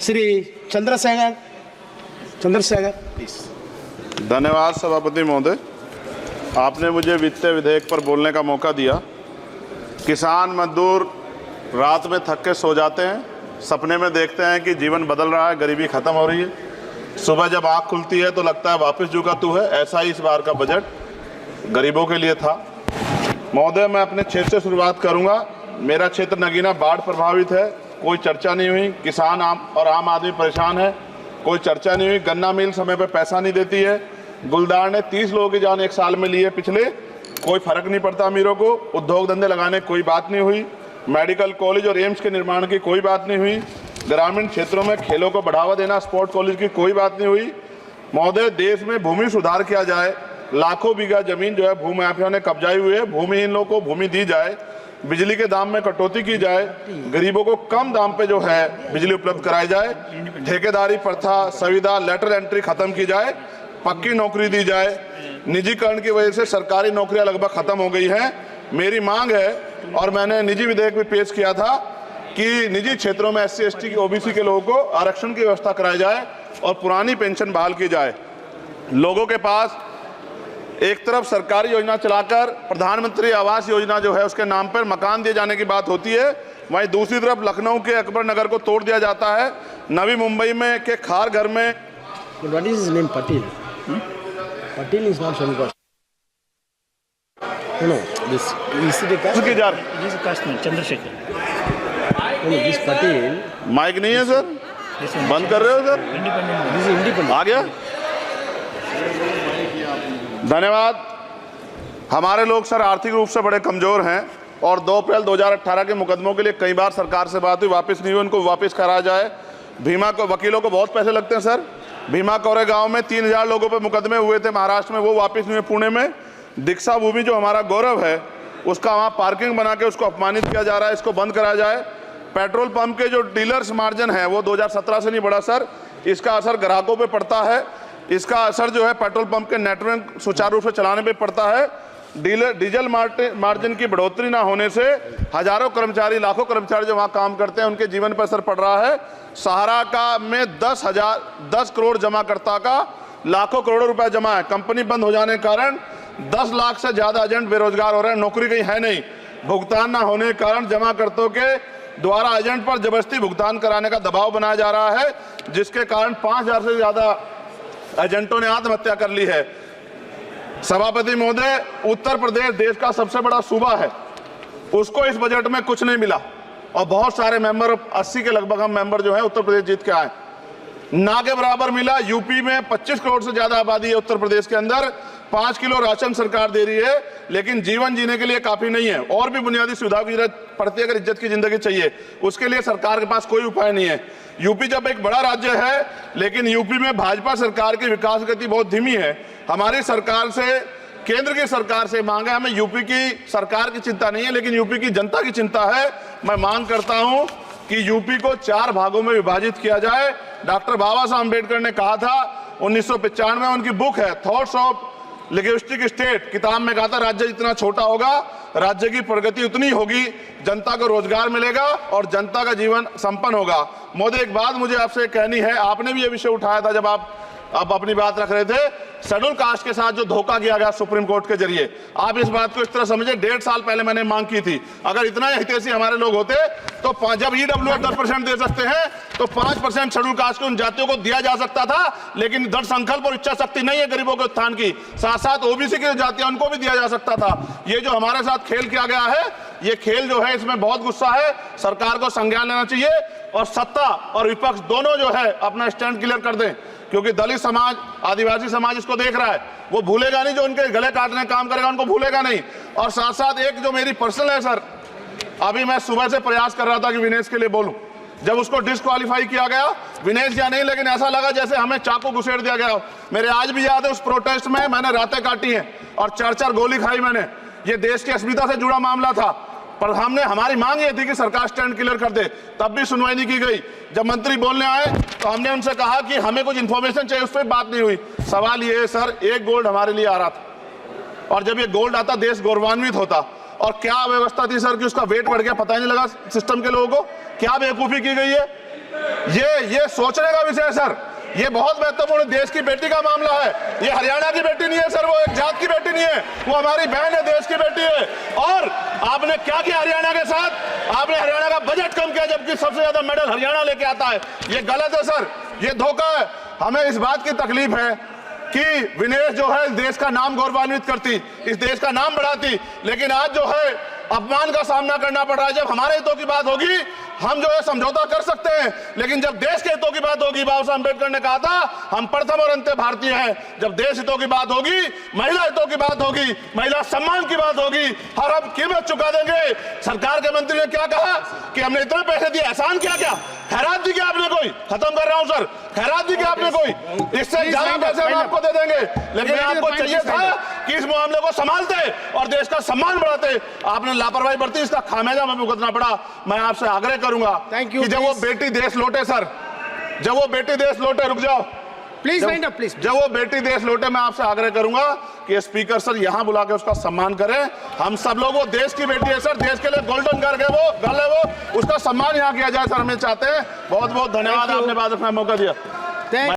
Shri Chandrashekhar please. धन्यवाद सभापति महोदय, आपने मुझे वित्तीय विधेयक पर बोलने का मौका दिया। किसान मजदूर रात में थक के सो जाते हैं, सपने में देखते हैं कि जीवन बदल रहा है, गरीबी खत्म हो रही है। सुबह जब आँख खुलती है तो लगता है वापस झुका तू है। ऐसा ही इस बार का बजट गरीबों के लिए था। महोदय, मैं अपने क्षेत्र से शुरुआत करूंगा। मेरा क्षेत्र नगीना बाढ़ प्रभावित है, कोई चर्चा नहीं हुई। किसान आम आदमी परेशान है, कोई चर्चा नहीं हुई। गन्ना मिल समय पर पैसा नहीं देती है। गुलदार ने 30 लोगों की जान एक साल में ली है पिछले, कोई फर्क नहीं पड़ता अमीरों को। उद्योग धंधे लगाने कोई बात नहीं हुई। मेडिकल कॉलेज और एम्स के निर्माण की कोई बात नहीं हुई। ग्रामीण क्षेत्रों में खेलों को बढ़ावा देना, स्पोर्ट्स कॉलेज की कोई बात नहीं हुई। महोदय, देश में भूमि सुधार किया जाए। लाखों बीघा जमीन जो है भूमाफियाओं ने कब्जाई हुई है, भूमिहीन लोगों को भूमि दी जाए। बिजली के दाम में कटौती की जाए, गरीबों को कम दाम पे जो है बिजली उपलब्ध कराई जाए। ठेकेदारी प्रथा, संविदा, लेटर एंट्री खत्म की जाए, पक्की नौकरी दी जाए। निजीकरण की वजह से सरकारी नौकरियां लगभग खत्म हो गई हैं। मेरी मांग है, और मैंने निजी विधेयक भी पेश किया था, कि निजी क्षेत्रों में SC ST की OBC के लोगों को आरक्षण की व्यवस्था कराई जाए और पुरानी पेंशन बहाल की जाए। लोगों के पास एक तरफ सरकारी योजना चलाकर प्रधानमंत्री आवास योजना जो है उसके नाम पर मकान दिए जाने की बात होती है, वहीं दूसरी तरफ लखनऊ के अकबर नगर को तोड़ दिया जाता है। नवी मुंबई में के खार घर में What is his name? Patil. Patil is not Shankar. No, this is the caste. उसकी जा This is Kashmir, Chandrasekhar. No, this Patil. Mike नहीं है सर, This one, बंद कर रहे हो सर? independent. This is independent. आ गया। धन्यवाद। हमारे लोग सर आर्थिक रूप से बड़े कमजोर हैं और 2 अप्रैल 2018 के मुकदमों के लिए कई बार सरकार से बात हुई, वापस नहीं हुई। उनको वापस कराया जाए। भीमा को वकीलों को बहुत पैसे लगते हैं सर। भीमा कोरेगांव में 3000 लोगों पे मुकदमे हुए थे महाराष्ट्र में, वो वापस नहीं हुए। पुणे में दीक्षा भूमि जो हमारा गौरव है, उसका वहाँ पार्किंग बना के उसको अपमानित किया जा रहा है, इसको बंद कराया जाए। पेट्रोल पंप के जो डीलर्स मार्जिन है वो 2017 से नहीं बढ़ा सर, इसका असर ग्राहकों पे पड़ता है। इसका असर जो है पेट्रोल पंप के नेटवर्क सुचारू रूप से चलाने पे पड़ता है। डीजल मार्जिन की बढ़ोतरी ना होने से हजारों कर्मचारी, लाखों कर्मचारी जो वहाँ काम करते हैं उनके जीवन पर असर पड़ रहा है। सहारा का में 10 करोड़ जमाकर्ता का लाखों करोड़ों रुपए जमा है। कंपनी बंद हो जाने के कारण 10 लाख से ज्यादा एजेंट बेरोजगार हो रहे हैं, नौकरी कहीं है नहीं। भुगतान ना होने के कारण जमाकर्ताओं के द्वारा एजेंट पर जबरदस्ती भुगतान कराने का दबाव बनाया जा रहा है, जिसके कारण 5000 से ज्यादा एजेंटों ने आत्महत्या कर ली है। सभापति महोदय, उत्तर प्रदेश देश का सबसे बड़ा सूबा है, उसको इस बजट में कुछ नहीं मिला और बहुत सारे मेंबर, 80 के लगभग हम मेंबर जो है उत्तर प्रदेश जीत के आए, ना के बराबर मिला। यूपी में 25 करोड़ से ज्यादा आबादी है उत्तर प्रदेश के अंदर, 5 किलो राशन सरकार दे रही है, लेकिन जीवन जीने के लिए काफी नहीं है। और भी बुनियादी सुविधाओं की जरूरत पड़ती है अगर इज्जत की जिंदगी चाहिए, उसके लिए सरकार के पास कोई उपाय नहीं है। यूपी जब एक बड़ा राज्य है, लेकिन यूपी में भाजपा सरकार की विकास गति बहुत धीमी है। हमारी सरकार से, केंद्र की सरकार से मांग है, हमें यूपी की सरकार की चिंता नहीं है, लेकिन यूपी की जनता की चिंता है। मैं मांग करता हूं कि यूपी को 4 भागों में विभाजित किया जाए। डॉक्टर बाबा साहब अम्बेडकर ने कहा था 1995 में, उनकी बुक है थॉट्स ऑफ लिंग्विस्टिक स्टेट, किताब में कहा था राज्य जितना छोटा होगा राज्य की प्रगति उतनी होगी, जनता को रोजगार मिलेगा और जनता का जीवन संपन्न होगा। मोदी, एक बात मुझे आपसे कहनी है, आपने भी ये विषय उठाया था जब आप अपनी बात रख रहे थे, शेड्यूल कास्ट के साथ जो धोखा किया गया सुप्रीम कोर्ट के जरिए, आप इस बात को इस तरह समझे, 1.5 साल पहले मैंने मांग की थी, अगर इतना हितैषी हमारे लोग होते तो जब EWS 10% दे सकते हैं तो 5% शेड्यूल कास्ट के उन जातियों को दिया जा सकता था, लेकिन दृढ़ संकल्प और इच्छा शक्ति नहीं है गरीबों के उत्थान की। साथ साथ OBC की जातियां उनको भी दिया जा सकता था। ये जो हमारे साथ खेल किया गया है, ये खेल जो है इसमें बहुत गुस्सा है, सरकार को संज्ञान लेना चाहिए और सत्ता और विपक्ष दोनों जो है अपना स्टैंड क्लियर कर दें, क्योंकि दलित समाज, आदिवासी समाज इसको देख रहा है, वो भूलेगा नहीं, जो उनके गले काटने का काम करेगा उनको भूलेगा नहीं। और साथ साथ एक जो मेरी पर्सनल है सर, अभी मैं सुबह से प्रयास कर रहा था कि विनेश के लिए बोलूं, जब उसको डिस्क्वालीफाई किया गया, विनेश या नहीं, लेकिन ऐसा लगा जैसे हमें चाकू घुसेड़ दिया गया। मेरे आज भी याद है उस प्रोटेस्ट में मैंने रातें काटी हैं और 4-4 गोली खाई मैंने। ये देश की अस्मिता से जुड़ा मामला था, पर हमारी मांग ये थी कि सरकार स्टैंड क्लियर कर दे, तब भी सुनवाई नहीं की गई। जब मंत्री बोलने आए तो हमने उनसे कहा कि हमें कुछ इंफॉर्मेशन चाहिए, उस पर बात नहीं हुई। सवाल ये है सर, 1 गोल्ड हमारे लिए आ रहा था और जब ये गोल्ड आता देश गौरवान्वित होता, और क्या व्यवस्था थी सर कि उसका वेट बढ़ गया, पता ही नहीं लगा सिस्टम के लोगों को। क्या बेवकूफ़ी की गई है ये सोचने का विषय है सर। ये बहुत महत्वपूर्ण देश की बेटी का मामला है। ये हरियाणा की बेटी नहीं है सर, वो एक जात की बेटी नहीं है, वो हमारी बहन है, देश की बेटी है। और आपने क्या किया हरियाणा के साथ? आपने हरियाणा का बजट कम किया, जबकि सबसे ज्यादा मेडल हरियाणा लेके आता है। ये गलत है सर, ये धोखा है। हमें इस बात की तकलीफ है कि विनेश जो है इस देश का नाम गौरवान्वित करती, इस देश का नाम बढ़ाती, लेकिन आज जो है अपमान का सामना करना पड़ रहा है। जब हमारे हितों की बात होगी हम जो है समझौता कर सकते हैं, लेकिन जब देश के हितों की बात होगी, बाबा साहब अम्बेडकर ने कहा था हम प्रथम और अंत्य भारतीय हैं। जब देश हितों की बात होगी, महिला हितों की बात होगी, महिला सम्मान की बात होगी, हर हम कीमत चुका देंगे। सरकार के मंत्री ने क्या कहा कि हमने इतने पैसे दिए, एहसान किया क्या? खैरात दी क्या आपने कोई? खत्म कर रहा हूं सर, खैरात दी क्या आपने कोई? इससे ज्यादा पैसे हम आपको दे देंगे, लेकिन आपको चाहिए था कि इस मामले को संभालते और देश का सम्मान बढ़ाते। आपने लापरवाही बरती, इसका खामियाजा हमें भुगतना पड़ा। मैं आपसे आग्रह करूंगा कि जब वो बेटी देश लौटे सर, जब वो बेटी देश लौटे, रुक जाओ प्लीज वाइंड अप प्लीज। जब वो बेटी देश लौटे, मैं आपसे आग्रह करूंगा कि स्पीकर सर यहां बुला के उसका सम्मान करें। हम सब लोग, वो देश की बेटी है सर, देश के लिए गोल्डन गर्ल है वो, उसका सम्मान यहां किया जाए सर, हमें चाहते हैं। बहुत बहुत धन्यवाद, आपने बात रखने का मौका दिया।